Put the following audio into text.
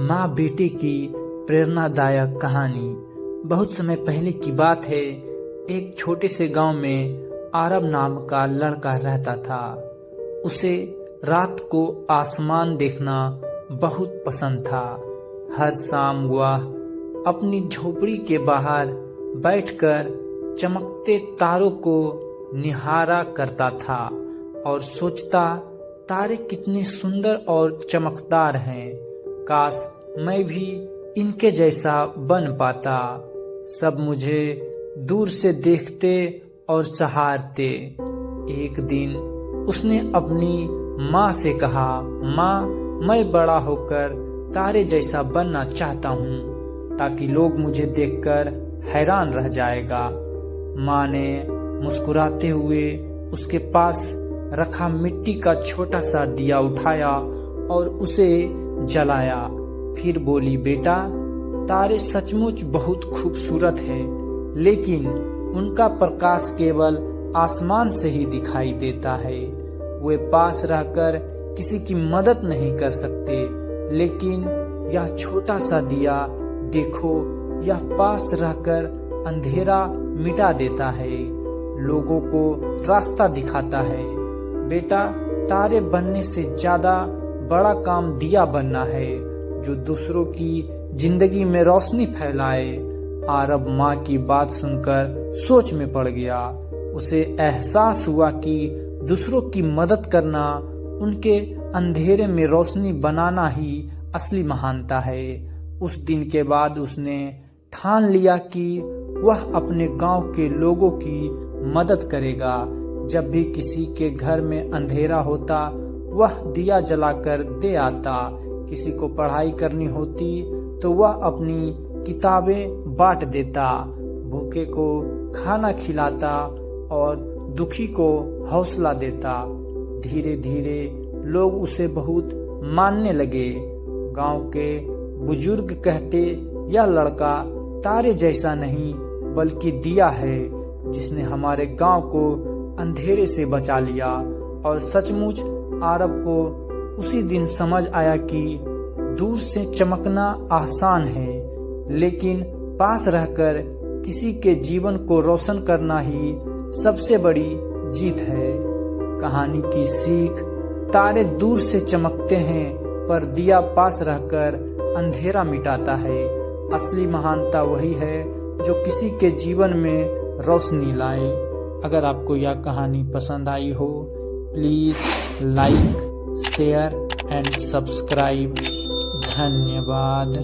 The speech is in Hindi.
माँ बेटे की प्रेरणादायक कहानी। बहुत समय पहले की बात है। एक छोटे से गांव में आरब नाम का लड़का रहता था। उसे रात को आसमान देखना बहुत पसंद था। हर शाम वह अपनी झोपड़ी के बाहर बैठकर चमकते तारों को निहारा करता था और सोचता, तारे कितने सुंदर और चमकदार हैं। काश मैं भी इनके जैसा बन पाता। सब मुझे दूर से देखते और सहारते। एक दिन उसने अपनी माँ से कहा, माँ, मैं बड़ा होकर तारे जैसा बनना चाहता हूँ, ताकि लोग मुझे देखकर हैरान रह जाएगा। माँ ने मुस्कुराते हुए उसके पास रखा मिट्टी का छोटा सा दिया उठाया और उसे जलाया। फिर बोली, बेटा, तारे सचमुच बहुत खूबसूरत है, लेकिन उनका प्रकाश केवल आसमान से ही दिखाई देता है। वे पास रहकर किसी की मदद नहीं कर सकते, लेकिन यह छोटा सा दिया देखो, यह पास रहकर अंधेरा मिटा देता है, लोगों को रास्ता दिखाता है। बेटा, तारे बनने से ज्यादा बड़ा काम दिया बनना है, जो दूसरों की जिंदगी में रोशनी फैलाए। आरब माँ की बात सुनकर सोच में पड़ गया। उसे एहसास हुआ कि दूसरों की मदद करना, उनके अंधेरे में रोशनी बनाना ही असली महानता है। उस दिन के बाद उसने ठान लिया कि वह अपने गांव के लोगों की मदद करेगा। जब भी किसी के घर में अंधेरा होता, वह दिया जलाकर दे आता। किसी को पढ़ाई करनी होती तो वह अपनी किताबें बांट देता। भूखे को खाना खिलाता और दुखी को हौसला देता। धीरे धीरे लोग उसे बहुत मानने लगे। गांव के बुजुर्ग कहते, यह लड़का तारे जैसा नहीं बल्कि दिया है, जिसने हमारे गांव को अंधेरे से बचा लिया। और सचमुच आरब को उसी दिन समझ आया कि दूर से चमकना आसान है, लेकिन पास रहकर किसी के जीवन को रोशन करना ही सबसे बड़ी जीत है। कहानी की सीख, तारे दूर से चमकते हैं, पर दिया पास रहकर अंधेरा मिटाता है। असली महानता वही है जो किसी के जीवन में रोशनी लाए। अगर आपको यह कहानी पसंद आई हो, please like, share and subscribe. धन्यवाद।